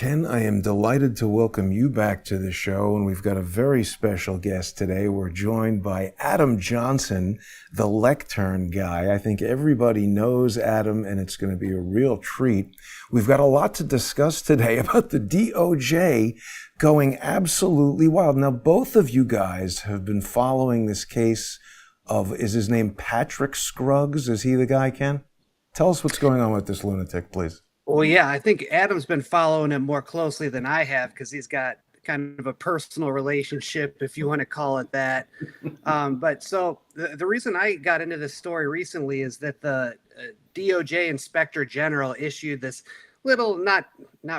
Ken, I am delighted to welcome you back to the show, and we've got a very special guest today. We're joined by Adam Johnson, the lectern guy. I think everybody knows Adam, and it's going to be a real treat. We've got a lot to discuss today about the DOJ going absolutely wild. Now, both of you guys have been following this case of, is his name Patrick Scruggs? Is he the guy, Ken? Tell us what's going on with this lunatic, please. Well, yeah, I think Adam's been following him more closely than I have because he's got kind of a personal relationship, if you want to call it that. But so the reason I got into this story recently is that the DOJ Inspector General issued this little, not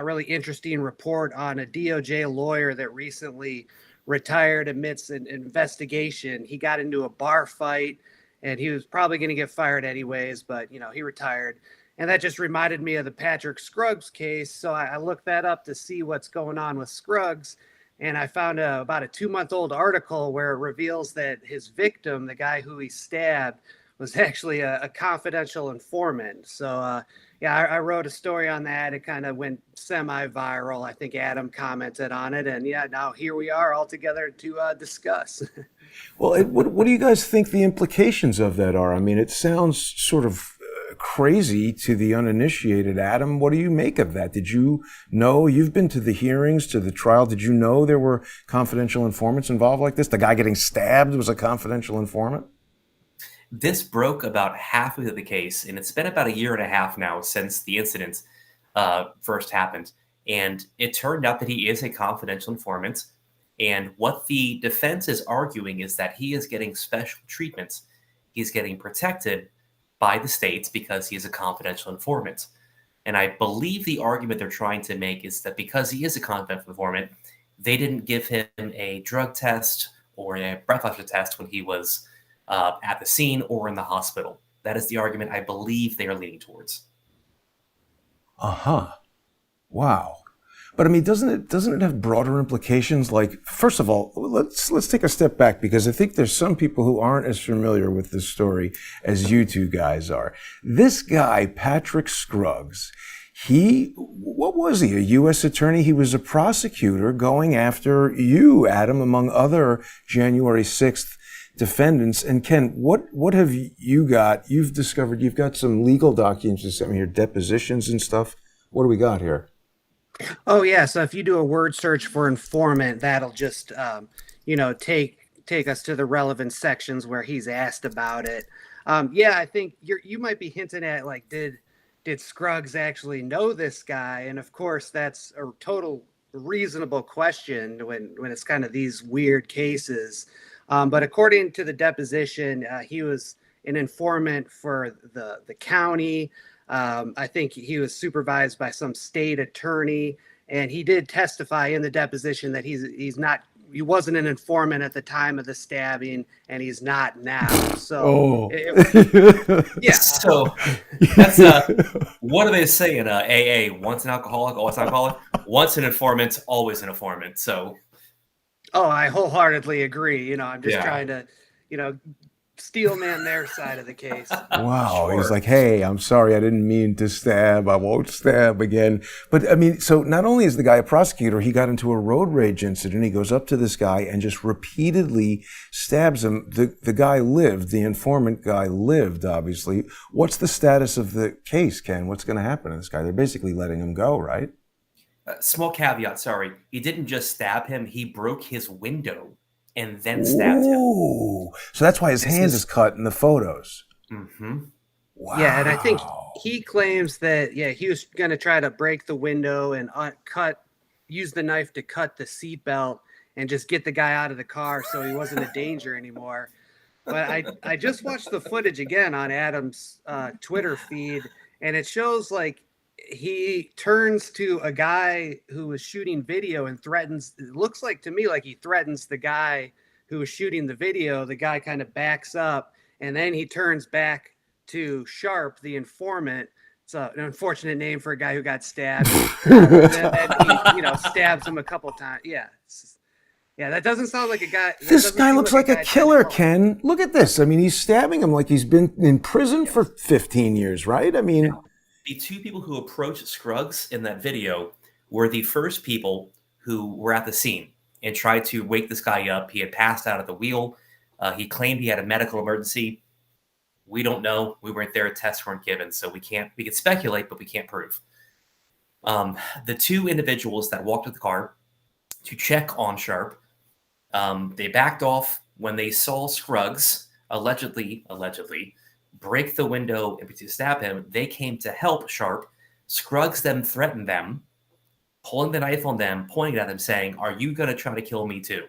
really interesting report on a DOJ lawyer that recently retired amidst an investigation. He got into a bar fight and he was probably going to get fired anyways, but, you know, he retired. And that just reminded me of the Patrick Scruggs case. So I looked that up to see what's going on with Scruggs. And I found about a 2-month-old article where it reveals that his victim, the guy who he stabbed, was actually a confidential informant. So, yeah, I wrote a story on that. It kind of went semi-viral. I think Adam commented on it. And, yeah, now here we are all together to discuss. Well, what do you guys think the implications of that are? I mean, it sounds sort of crazy to the uninitiated. Adam, what do you make of that? Did you know, you've been to the hearings, to the trial, did you know there were confidential informants involved like this? The guy getting stabbed was a confidential informant? This broke about half of the case, and it's been about 1.5 years now since the incident first happened. And it turned out that he is a confidential informant. And what the defense is arguing is that he is getting special treatments. He's getting protected by the states because he is a confidential informant. And I believe the argument they're trying to make is that because he is a confidential informant, they didn't give him a drug test or a breathalyzer test when he was at the scene or in the hospital. That is the argument I believe they are leaning towards. Uh-huh. Wow. But I mean, doesn't it have broader implications? Like, first of all, let's take a step back, because I think there's some people who aren't as familiar with this story as you two guys are. This guy, Patrick Scruggs, what was he? A U.S. attorney? He was a prosecutor going after you, Adam, among other January 6th defendants. And Ken, what have you got? You've discovered you've got some legal documents or something here, depositions and stuff. What do we got here? Oh, yeah. So if you do a word search for informant, that'll just, take us to the relevant sections where he's asked about it. Yeah, I think you might be hinting at, like, did Scruggs actually know this guy? And of course, that's a total reasonable question when it's kind of these weird cases. But according to the deposition, he was an informant for the county. I think he was supervised by some state attorney, and he did testify in the deposition that he wasn't an informant at the time of the stabbing, and he's not now. So, yeah. So that's what do they say in AA? Once an alcoholic, always an alcoholic. Once an informant, always an informant. So, I wholeheartedly agree. I'm just trying to, steel man their side of the case. Wow. Sure. He's like, hey, I'm sorry, I didn't mean to stab. I won't stab again. But I mean, so not only is the guy a prosecutor, he got into a road rage incident. He goes up to this guy and just repeatedly stabs him. The guy lived, the informant guy lived, obviously. What's the status of the case, Ken? What's going to happen to this guy? They're basically letting him go, right? Small caveat, sorry. He didn't just stab him, he broke his window and then stabbed him. So that's why his hand is cut in the photos. Mm-hmm. Wow. Yeah, and I think he claims that, he was going to try to break the window and use the knife to cut the seatbelt and just get the guy out of the car so he wasn't a danger anymore. But I just watched the footage again on Adam's Twitter feed, and it shows, like, he turns to a guy who was shooting video and threatens, it looks like to me like he threatens the guy who was shooting the video. The guy kind of backs up, and then he turns back to Sharp, the informant. It's an unfortunate name for a guy who got stabbed. And he, stabs him a couple times. Yeah. Yeah, that doesn't sound like a guy. This guy looks like a killer, Ken. Look at this. I mean, he's stabbing him like he's been in prison for 15 years, right? I mean... The two people who approached Scruggs in that video were the first people who were at the scene and tried to wake this guy up. He had passed out at the wheel. He claimed he had a medical emergency. We don't know. We weren't there. Tests weren't given. So we can speculate, but we can't prove. The two individuals that walked to the car to check on Sharp, they backed off when they saw Scruggs allegedly break the window and to stab him. They came to help Sharp. Scruggs then threatened them, pulling the knife on them, pointing at them, saying, "Are you going to try to kill me too?"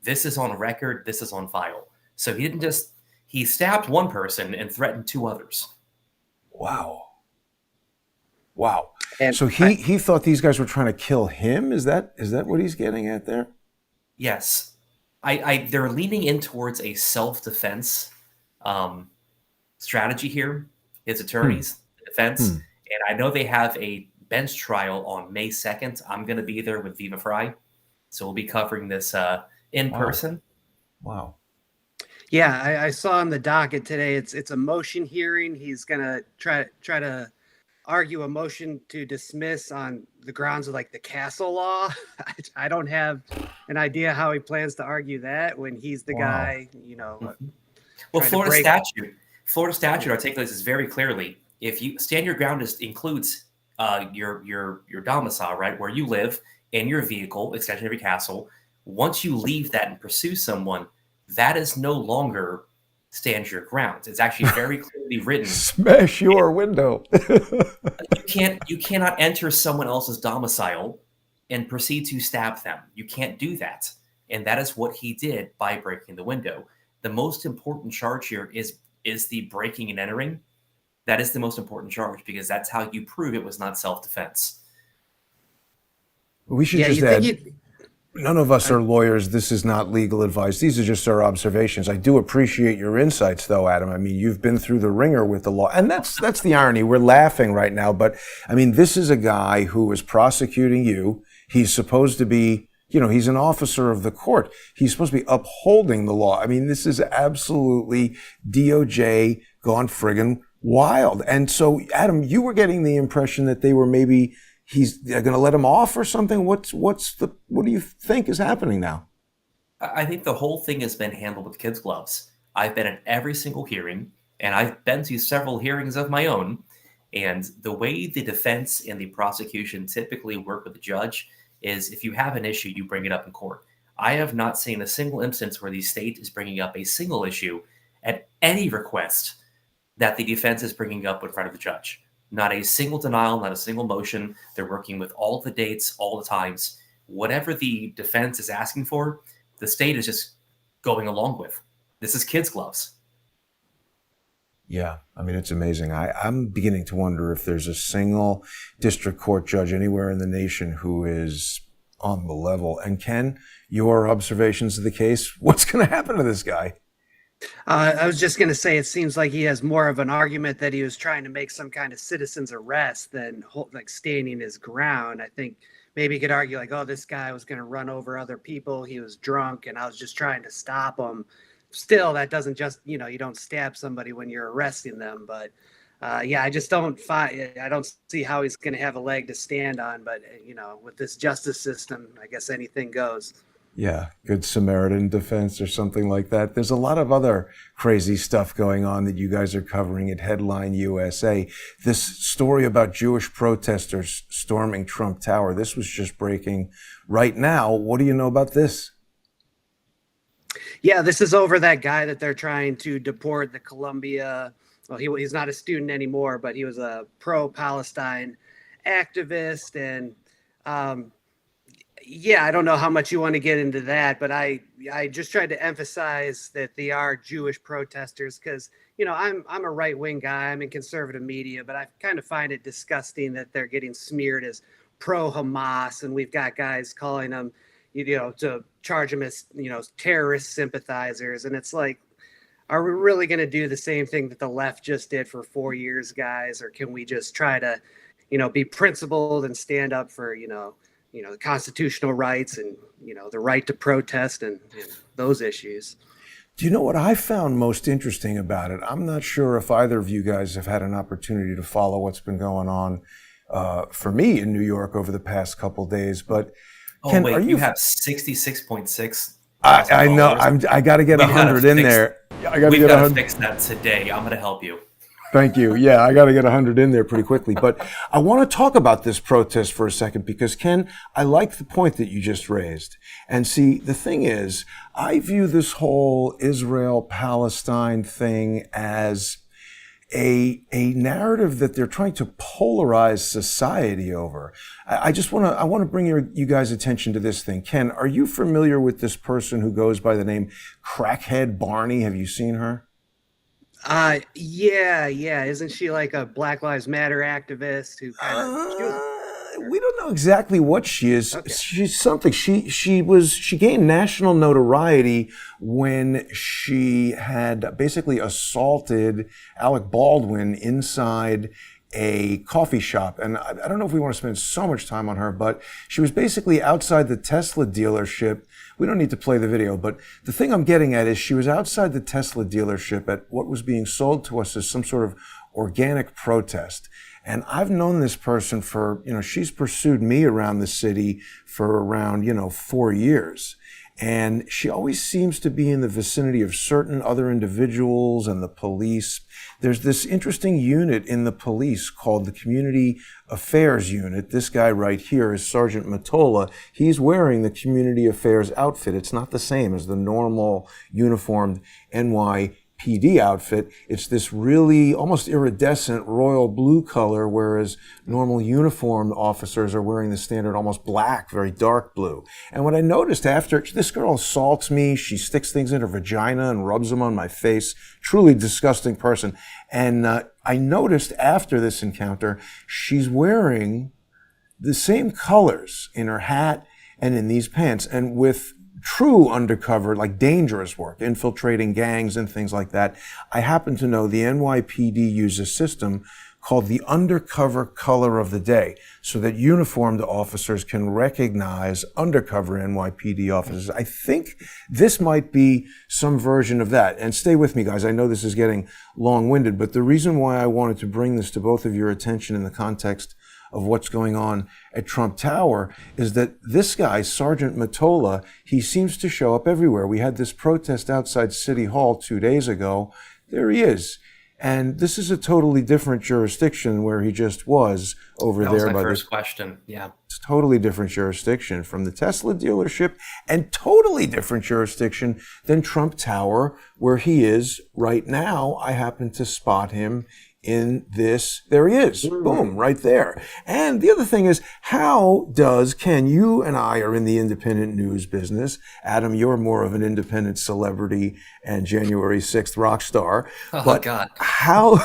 This is on record. This is on file. So he stabbed one person and threatened two others. Wow. And So he thought these guys were trying to kill him? Is that what he's getting at there? Yes. They're leaning in towards a self-defense strategy here, his attorneys, the defense. And I know they have a bench trial on May 2nd. I'm going to be there with Viva Fry. So we'll be covering this in person. Wow. yeah, I saw on the docket today. It's a motion hearing. He's gonna try to argue a motion to dismiss on the grounds of like the castle law. I don't have an idea how he plans to argue that when he's the guy, Well, trying to Florida break- statute articulates this very clearly. If you stand your ground, includes your domicile, right, where you live, and your vehicle, extension of your castle. Once you leave that and pursue someone, that is no longer stand your ground. It's actually very clearly written. Smash your window. You cannot enter someone else's domicile and proceed to stab them. You can't do that. And that is what he did by breaking the window. The most important charge here is the breaking and entering. That is the most important charge because that's how you prove it was not self-defense. We should just add, none of us are lawyers. This is not legal advice. These are just our observations. I do appreciate your insights, though, Adam. I mean, you've been through the ringer with the law. And that's the irony. We're laughing right now. But, I mean, this is a guy who is prosecuting you. He's supposed to be, he's an officer of the court. He's supposed to be upholding the law. I mean, this is absolutely DOJ gone friggin' wild. And so, Adam, you were getting the impression that they were maybe they're going to let him off or something. What do you think is happening now? I think the whole thing has been handled with kids' gloves. I've been at every single hearing, and I've been to several hearings of my own. And the way the defense and the prosecution typically work with the judge is if you have an issue, you bring it up in court. I have not seen a single instance where the state is bringing up a single issue at any request that the defense is bringing up in front of the judge. Not a single denial, not a single motion. They're working with all the dates, all the times. Whatever the defense is asking for, the state is just going along with. This is kids' gloves. Yeah, I mean, it's amazing. I'm beginning to wonder if there's a single district court judge anywhere in the nation who is on the level. And Ken, your observations of the case, what's going to happen to this guy? I was just going to say, it seems like he has more of an argument that he was trying to make some kind of citizen's arrest than like standing his ground. I think maybe he could argue like, oh, this guy was going to run over other people. He was drunk and I was just trying to stop him. Still, that doesn't just, you don't stab somebody when you're arresting them. But I just don't see how he's going to have a leg to stand on. But, with this justice system, I guess anything goes. Yeah, Good Samaritan defense or something like that. There's a lot of other crazy stuff going on that you guys are covering at Headline USA. This story about Jewish protesters storming Trump Tower, this was just breaking right now. What do you know about this? Yeah, this is over that guy that they're trying to deport, the Columbia. Well, he's not a student anymore, but he was a pro-Palestine activist. And I don't know how much you want to get into that, but I just tried to emphasize that they are Jewish protesters because, I'm a right-wing guy. I'm in conservative media, but I kind of find it disgusting that they're getting smeared as pro-Hamas. And we've got guys calling them, to charge them as, terrorist sympathizers. And it's like, are we really going to do the same thing that the left just did for 4 years, guys? Or can we just try to, be principled and stand up for, the constitutional rights and, the right to protest and those issues. Do you know what I found most interesting about it? I'm not sure if either of you guys have had an opportunity to follow what's been going on for me in New York over the past couple days. But Oh Ken, wait, are you you? have 66.6 thousand I know. followers. I got to get We've got to 100 in fix. there. I got to We've get got to 100. fix that today. I'm going to help you. Thank you. Yeah, I got to get 100 in there pretty quickly. But I want to talk about this protest for a second because, Ken, I like the point that you just raised. And see, the thing is, I view this whole Israel-Palestine thing as a narrative that they're trying to polarize society over. I want to bring you guys' attention to this thing. Ken, are you familiar with this person who goes by the name Crackhead Barney? Have you seen her? Yeah. Isn't she like a Black Lives Matter activist who kind of she was We don't know exactly what she is. okay. She's something. She gained national notoriety when she had basically assaulted Alec Baldwin inside a coffee shop. And I don't know if we want to spend so much time on her, but she was basically outside the Tesla dealership. We don't need to play the video, but the thing I'm getting at is she was outside the Tesla dealership at what was being sold to us as some sort of organic protest. And I've known this person for, she's pursued me around the city for around, 4 years. And she always seems to be in the vicinity of certain other individuals and the police. There's this interesting unit in the police called the Community Affairs Unit. This guy right here is Sergeant Matola. He's wearing the Community Affairs outfit. It's not the same as the normal uniformed NYPD outfit. It's this really almost iridescent royal blue color, whereas normal uniformed officers are wearing the standard almost black, very dark blue. And what I noticed after, this girl assaults me, she sticks things in her vagina and rubs them on my face. Truly disgusting person. And I noticed after this encounter, she's wearing the same colors in her hat and in these pants. And with true undercover, like dangerous work, infiltrating gangs and things like that, I happen to know the NYPD uses a system called the undercover color of the day, so that uniformed officers can recognize undercover NYPD officers. I think this might be some version of that. And stay with me, guys. I know this is getting long-winded, but the reason why I wanted to bring this to both of your attention in the context of what's going on at Trump Tower is that this guy, Sergeant Matola, he seems to show up everywhere. We had this protest outside City Hall 2 days ago. There he is. And this is a totally different jurisdiction where he just was over That there. was my By first question. Yeah. It's a totally different jurisdiction from the Tesla dealership and totally different jurisdiction than Trump Tower, where he is right now. I happen to spot him in this. There he is. Boom, right there. And the other thing is, how does, Ken, you and I are in the independent news business. Adam, you're more of an independent celebrity and January 6th rock star. Oh, But God. how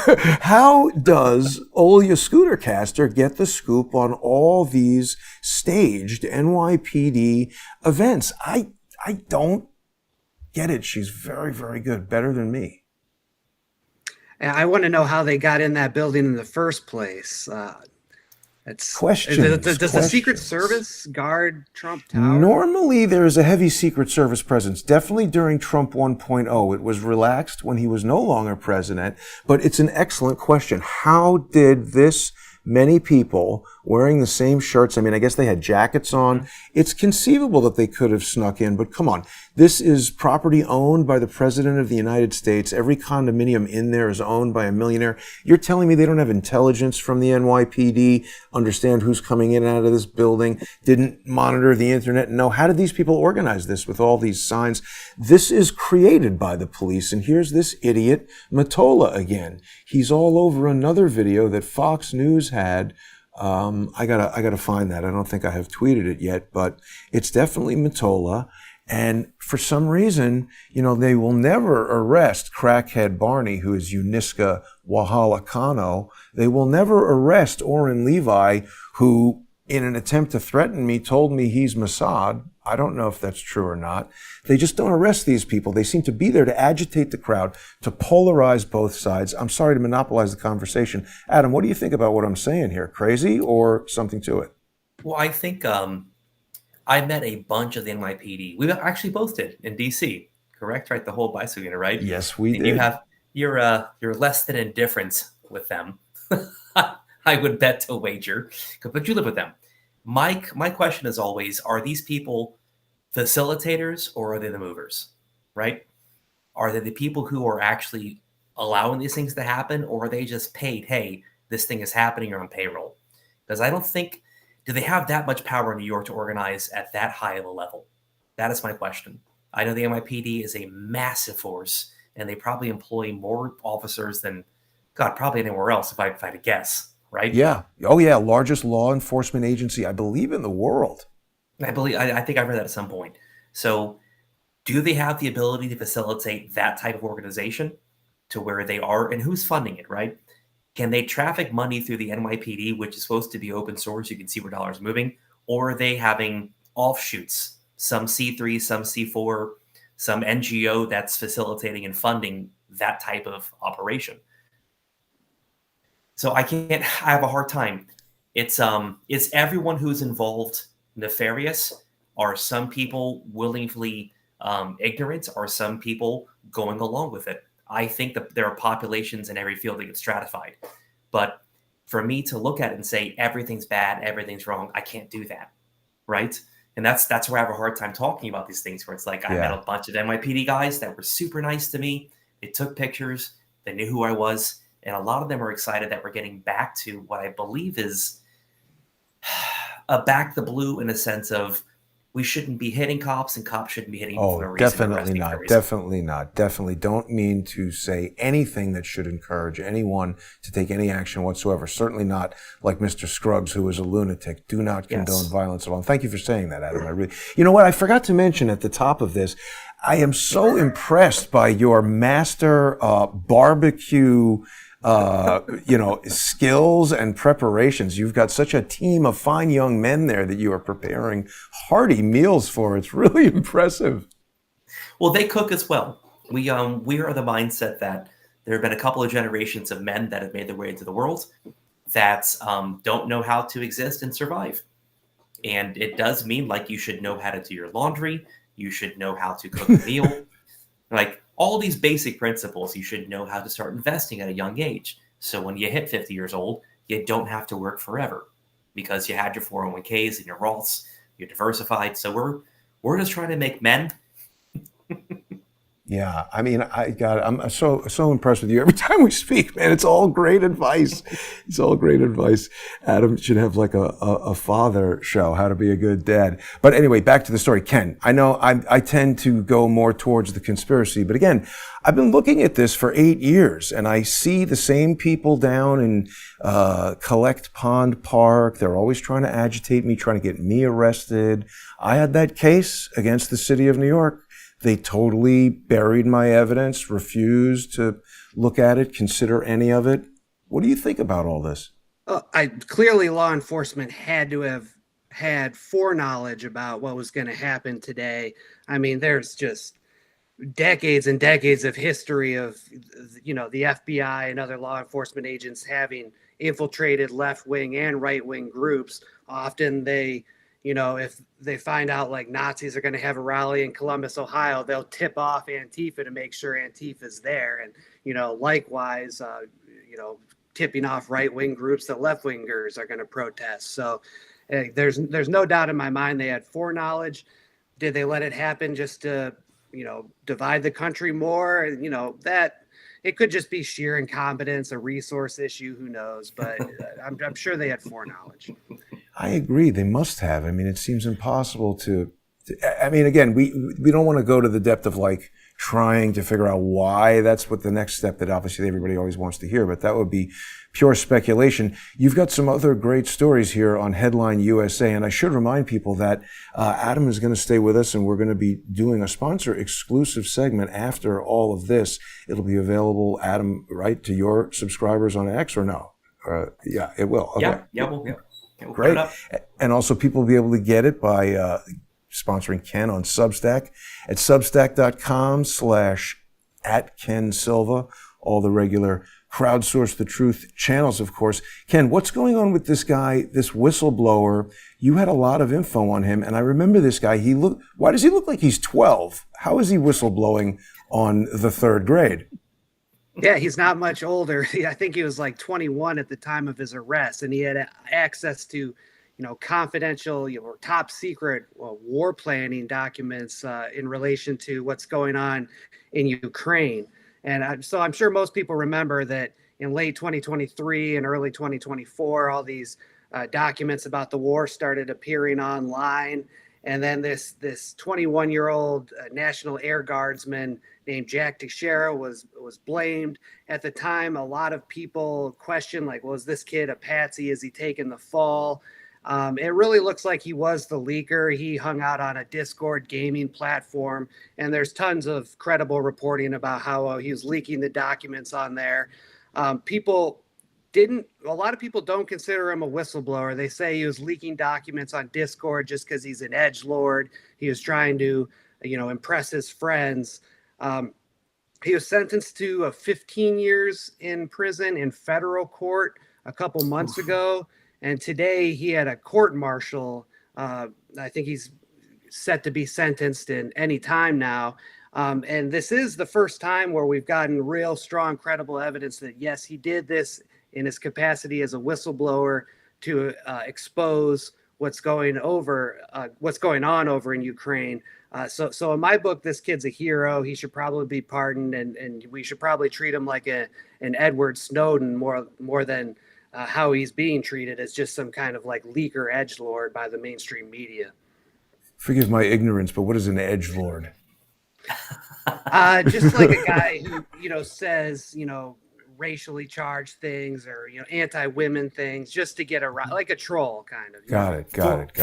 does Olya Scootercaster get the scoop on all these staged NYPD events? I don't get it. She's very, very good. Better than me. And I want to know how they got in that building in the first place. Questions. Does the Secret Questions. Service guard Trump Tower? Normally, there is a heavy Secret Service presence. Definitely during Trump 1.0. It was relaxed when he was no longer president. But it's an excellent question. How did this many people wearing the same shirts? I mean, I guess they had jackets on. It's conceivable that they could have snuck in, but come on. This is property owned by the President of the United States. Every condominium in there is owned by a millionaire. You're telling me they don't have intelligence from the NYPD, understand who's coming in and out of this building, didn't monitor the internet? No. How did these people organize this with all these signs? This is created by the police. And here's this idiot, Matola, again. He's all over another video that Fox News had. I gotta find that. I don't think I have tweeted it yet, but it's definitely Matola. And for some reason, they will never arrest Crackhead Barney, who is Uniska Wahala Kano. They will never arrest Oren Levi, who, in an attempt to threaten me, told me he's Mossad. I don't know if that's true or not. They just don't arrest these people. They seem to be there to agitate the crowd, to polarize both sides. I'm sorry to monopolize the conversation. Adam, what do you think about what I'm saying here? Crazy or something to it? Well, I think I met a bunch of the NYPD. We actually both did in DC, correct? Right, the whole bicycle unit, right? Yes, we And did. you have you're less than indifferent with them. I I would bet to wager, but you live with them. My question is always, are these people facilitators or are they the movers, right? Are they the people who are actually allowing these things to happen, or are they just paid, hey, this thing is happening, you're on payroll? Because I don't think, do they have that much power in New York to organize at that high of a level? That is my question. I know the NYPD is a massive force, and they probably employ more officers than, God, probably anywhere else, if I had to guess, right? Yeah. Oh, yeah. Largest law enforcement agency, I believe, in the world. I think I read that at some point. So do they have the ability to facilitate that type of organization to where they are, and who's funding it, right? Can they traffic money through the NYPD, which is supposed to be open source, you can see where dollars are moving, or are they having offshoots, some C3, some C4, some NGO that's facilitating and funding that type of operation? So I have a hard time. It's everyone who's involved nefarious? Are some people willingly ignorant? Are some people going along with it? I think that there are populations in every field that get stratified. But for me to look at it and say everything's bad, everything's wrong, I can't do that, right? And that's where I have a hard time talking about these things, where it's like I met a bunch of NYPD guys that were super nice to me. They took pictures. They knew who I was. And a lot of them are excited that we're getting back to what I believe is a back the blue, in a sense of we shouldn't be hitting cops and cops shouldn't be hitting people for no reason. Definitely not. Definitely not. Definitely don't mean to say anything that should encourage anyone to take any action whatsoever. Certainly not like Mr. Scruggs, who is a lunatic. Do not condone violence at all. And thank you for saying that, Adam. You know what? I forgot to mention at the top of this, I am so impressed by your master barbecue skills and preparations. You've got such a team of fine young men there that you are preparing hearty meals for. It's really impressive. Well, they cook as well. We are the mindset that there have been a couple of generations of men that have made their way into the world that don't know how to exist and survive. And it does mean, like, you should know how to do your laundry. You should know how to cook a meal. Like, all these basic principles, you should know how to start investing at a young age. So when you hit 50 years old, you don't have to work forever because you had your 401ks and your Roths, you're diversified. So we're just trying to make men. Yeah, I mean, I'm so impressed with you every time we speak, man. It's all great advice. It's all great advice. Adam should have like a father show, how to be a good dad. But anyway, back to the story. Ken, I know I tend to go more towards the conspiracy, but again, I've been looking at this for 8 years, and I see the same people down in Collect Pond Park. They're always trying to agitate me, trying to get me arrested. I had that case against the city of New York. They totally buried my evidence, refused to look at it, consider any of it. What do you think about all this? Clearly, law enforcement had to have had foreknowledge about what was going to happen today. I mean, there's just decades and decades of history of, the FBI and other law enforcement agents having infiltrated left-wing and right-wing groups. Often they, if they find out like Nazis are going to have a rally in Columbus, Ohio, they'll tip off Antifa to make sure Antifa's there. And, likewise, tipping off right-wing groups that left-wingers are going to protest. So there's no doubt in my mind they had foreknowledge. Did they let it happen just to, divide the country more? That it could just be sheer incompetence, a resource issue, who knows? But I'm sure they had foreknowledge. I agree. They must have. I mean, it seems impossible to again, we don't want to go to the depth of like trying to figure out why. That's what the next step that obviously everybody always wants to hear, but that would be pure speculation. You've got some other great stories here on Headline USA, and I should remind people that Adam is going to stay with us, and we're going to be doing a sponsor exclusive segment after all of this. It'll be available, Adam, right, to your subscribers on X, or no? Yeah, it will. Okay. Yeah, we'll great. And also people will be able to get it by sponsoring Ken on Substack at substack.com/@KenSilva, all the regular Crowdsource the Truth channels, of course. Ken, what's going on with this guy, this whistleblower? You had a lot of info on him, and I remember this guy. Why does he look like he's 12? How is he whistleblowing on the third grade? Yeah, he's not much older. I think he was like 21 at the time of his arrest, and he had access to, confidential, top secret war planning documents in relation to what's going on in Ukraine. And so I'm sure most people remember that in late 2023 and early 2024, all these documents about the war started appearing online. And then this 21-year-old National Air Guardsman named Jack Teixeira was blamed. At the time, a lot of people questioned, like, was this kid a patsy? Is he taking the fall? It really looks like he was the leaker. He hung out on a Discord gaming platform, and there's tons of credible reporting about how he was leaking the documents on there. A lot of people don't consider him a whistleblower. They say he was leaking documents on Discord just because he's an edgelord. He was trying to, impress his friends. He was sentenced to 15 years in prison in federal court a couple months ago. And today he had a court martial. I think he's set to be sentenced in any time now. And this is the first time where we've gotten real strong, credible evidence that, yes, he did this in his capacity as a whistleblower to expose what's going on over in Ukraine. So in my book, this kid's a hero. He should probably be pardoned, and we should probably treat him like an Edward Snowden more than how he's being treated as just some kind of like leaker edgelord by the mainstream media. Forgive my ignorance, but what is an edgelord? Just like a guy who, says, racially charged things or, anti-women things just to get around, like a troll kind of. Got it.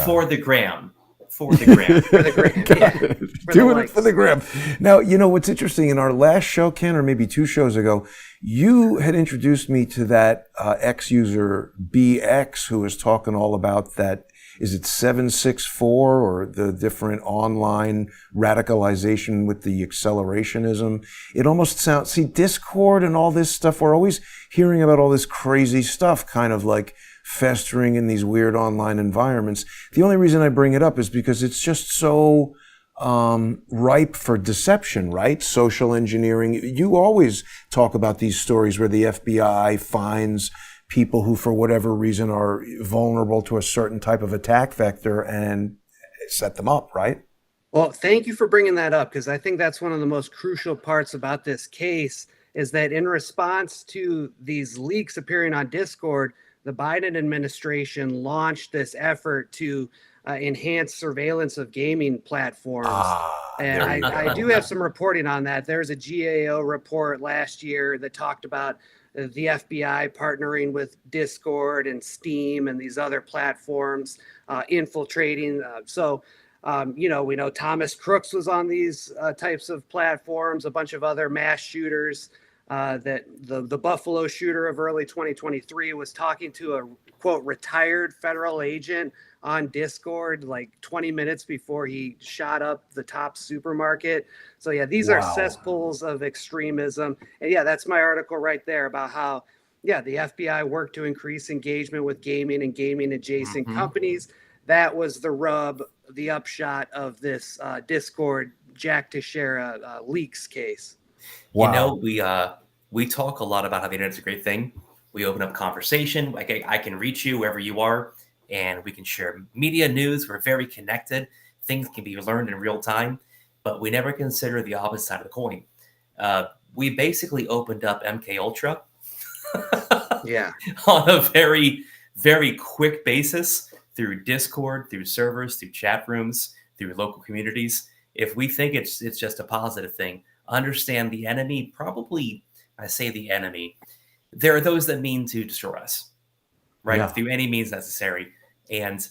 For the gram. For the gram. For the gram. Doing it for the gram. Now, what's interesting, in our last show, Ken, or maybe 2 shows ago, you had introduced me to that X user BX who was talking all about that. Is it 764 or the different online radicalization with the accelerationism? It almost sounds, Discord and all this stuff, we're always hearing about all this crazy stuff kind of like festering in these weird online environments. The only reason I bring it up is because it's just so ripe for deception, right? Social engineering. You always talk about these stories where the FBI finds people who, for whatever reason, are vulnerable to a certain type of attack vector and set them up, right? Well, thank you for bringing that up, because I think that's one of the most crucial parts about this case is that in response to these leaks appearing on Discord, the Biden administration launched this effort to enhance surveillance of gaming platforms. And I do have some reporting on that. There's a GAO report last year that talked about the FBI partnering with Discord and Steam and these other platforms, infiltrating. We know Thomas Crooks was on these types of platforms, a bunch of other mass shooters. That the Buffalo shooter of early 2023 was talking to a, quote, retired federal agent on Discord like 20 minutes before he shot up the top supermarket. So, yeah, these are cesspools of extremism. And, yeah, that's my article right there about how, the FBI worked to increase engagement with gaming and gaming adjacent companies. That was the rub, the upshot of this Discord Jack Teixeira leaks case. Wow. We talk a lot about how the internet's a great thing. We open up conversation. I can reach you wherever you are, and we can share media news. We're very connected. Things can be learned in real time, but we never consider the opposite side of the coin. We basically opened up MK Ultra on a very, very quick basis through Discord, through servers, through chat rooms, through local communities. If we think it's just a positive thing, understand the enemy, probably, I say the enemy, there are those that mean to destroy us, right? Through any means necessary. And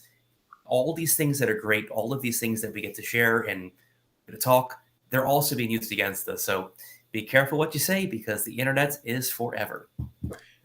all these things that are great, all of these things that we get to share and to talk, they're also being used against us. So be careful what you say, because the internet is forever.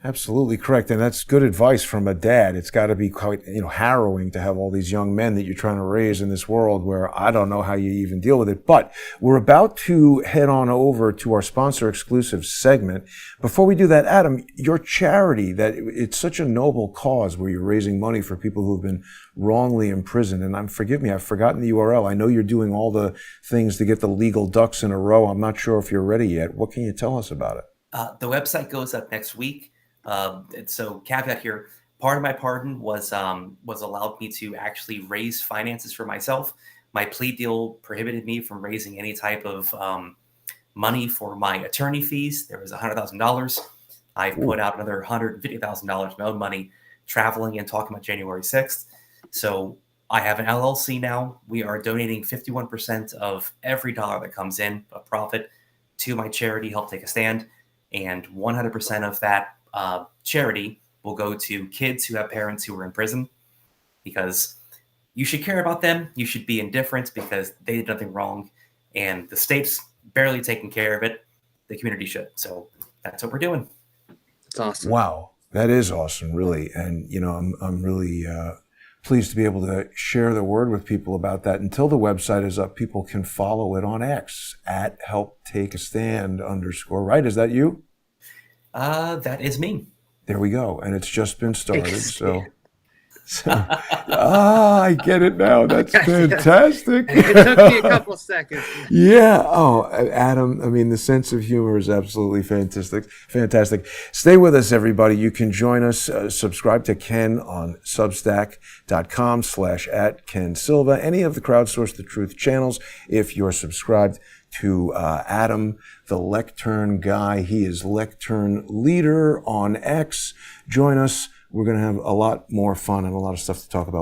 Absolutely correct. And that's good advice from a dad. It's got to be quite, harrowing to have all these young men that you're trying to raise in this world where I don't know how you even deal with it. But we're about to head on over to our sponsor exclusive segment. Before we do that, Adam, your charity, that it's such a noble cause where you're raising money for people who've been wrongly imprisoned. And forgive me, I've forgotten the URL. I know you're doing all the things to get the legal ducks in a row. I'm not sure if you're ready yet. What can you tell us about it? The website goes up next week. And so caveat here, part of my pardon was allowed me to actually raise finances for myself. My plea deal prohibited me from raising any type of money for my attorney fees. There was $100,000. I've put out another $150,000 my own money traveling and talking about January 6th. So I have an LLC now. We are donating 51% of every dollar that comes in, a profit, to my charity, Help Take a Stand. And 100% of that charity will go to kids who have parents who are in prison, because you should care about them. You should be indifferent because they did nothing wrong. And the state's barely taking care of it. The community should. So that's what we're doing. It's awesome. Wow, that is awesome, really. And, I'm really pleased to be able to share the word with people about that. Until the website is up, people can follow it on X at @helptakeastand_, right? Is that you? That is me. There we go. And it's just been started. I get it now. That's fantastic. It took me a couple seconds. Yeah. Oh, Adam, the sense of humor is absolutely fantastic. Fantastic. Stay with us, everybody. You can join us. Subscribe to Ken on substack.com/@KenSilva, any of the Crowdsource the Truth channels. If you're subscribed to Adam, the Lectern guy, he is Lectern Leader on X. Join us. We're going to have a lot more fun and a lot of stuff to talk about.